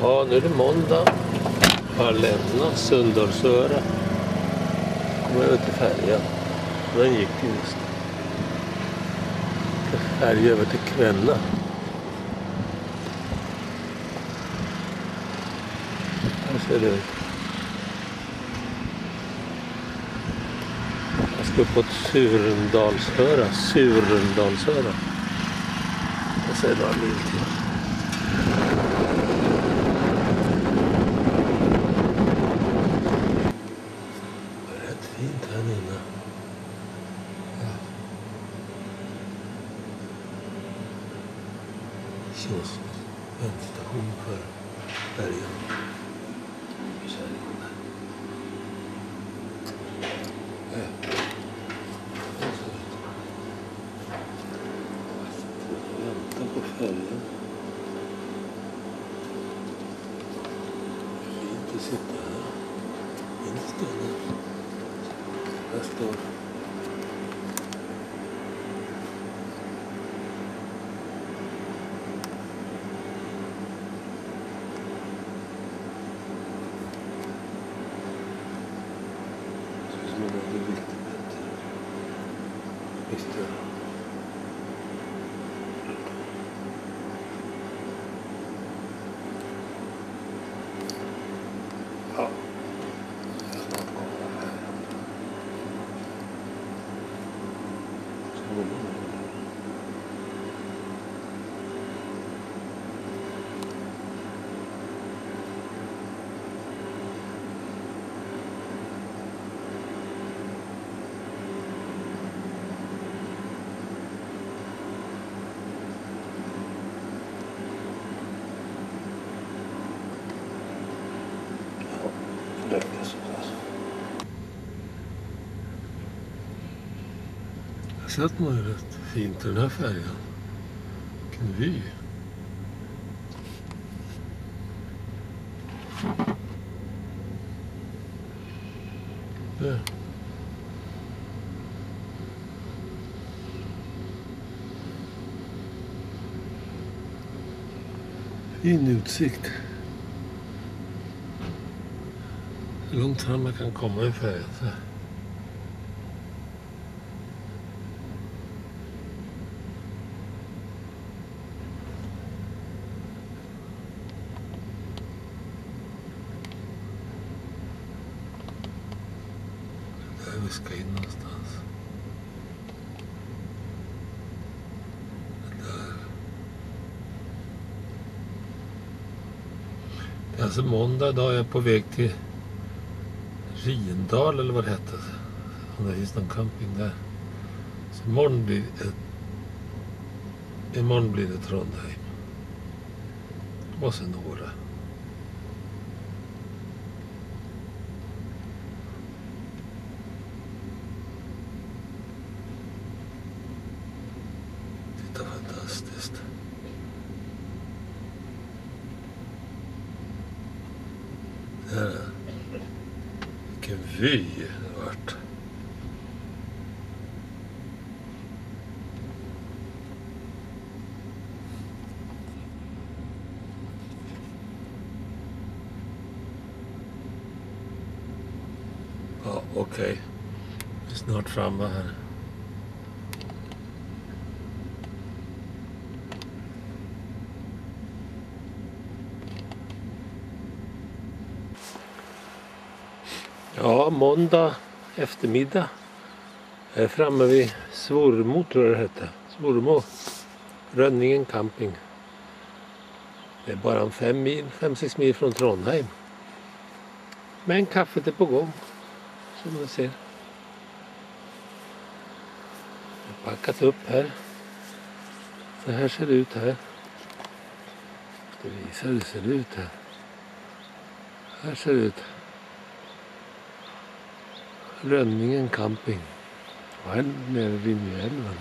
Ja, nu är det måndag. Jag har lämnat Sunndalsöra. Kommer över till färjan. Den gick just. Färg över till Kvenna. Här ser det ut. Jag ska uppåt Surndalsöra. Jag säger några mil till. Det är rätt fint här inne. Kiosk. Väntstation för färjan. Vänta på färjan. Fint att sitta här. Inställd. Här står. Men det är lite bättre. Visst det. Ja. Jag ska snart komma här. Så jag satt man ju rätt fint i den här färjan. Vilken vy. Där. Fin utsikt. Hur långt fram man kan komma i färjan så här. Där vi ska in någonstans. Där. Det är alltså måndag idag. Jag är på väg till Rindal eller vad det heter. Om det finns någon camping där. Så imorgon blir det Trondheim. Och sen några. Titta, fantastiskt. Där. Vilken vy det vart. Ja, okej. Vi är snart framme här. Ja, måndag eftermiddag. Jag är framme vid Svormo, tror jag det heter. Svormo. Rönningen camping. Det är bara 5-6 mil från Trondheim. Men kaffet är på gång. Som man ser. Jag har packat upp här. Så här ser det ut här. Jag ska visa hur det ser ut här. Här ser det ut. Rönningen camping. Och här nere vid Mjälven.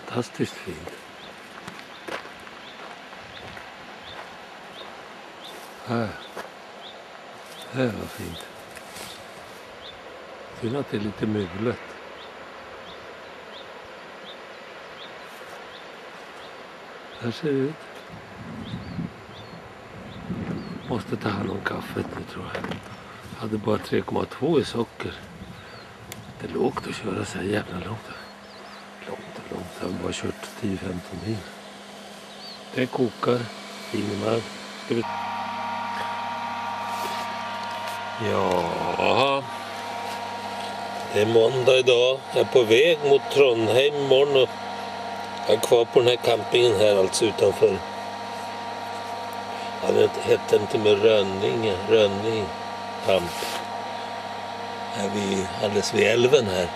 Fantastiskt fint. Här. Här var fint. Synd att det är lite möglet. Här ser det ut. Måste ta hand om kaffet nu tror jag. Hade bara 3,2 i socker. Det är lågt att köra så här jävla långt. Långt. Jag har bara kört 10-15 mil. Det kokar. Ingemar. Ska vi... Ja. Det är måndag idag. Jag är på väg mot Trondheim imorgon och jag är kvar på den här campingen här alltså utanför. Det hette inte med Rönning camp. Här alldeles vid älven här.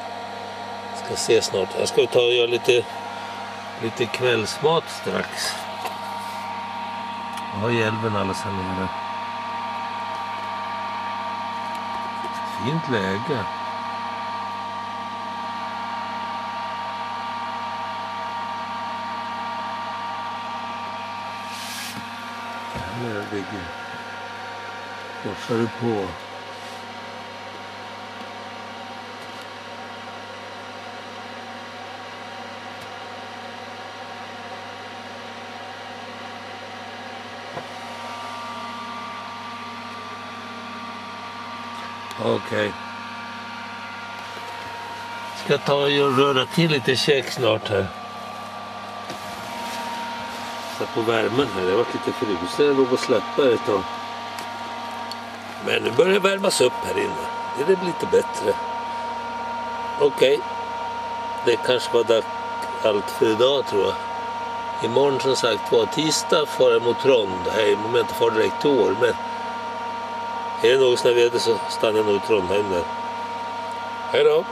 Ska se snart. Jag ska ta och göra lite kvällsmat strax. Jag har ju älven alldeles här nere. Fint läge. Här ligger. Korsar du på. Okej. Ska ta och röra till lite käk snart här. Så på värmen här, det har varit lite frusen, jag låg och släppa ett tag. Men nu börjar det värmas upp här inne. Det blir lite bättre. Okej. Det kanske var allt för idag tror jag. Imorgon som sagt var tisdag far jag mot Trondheim. Om jag inte far direkt till år, men är det något som jag vet så stannar jag nog i Trondheim där. Hej då!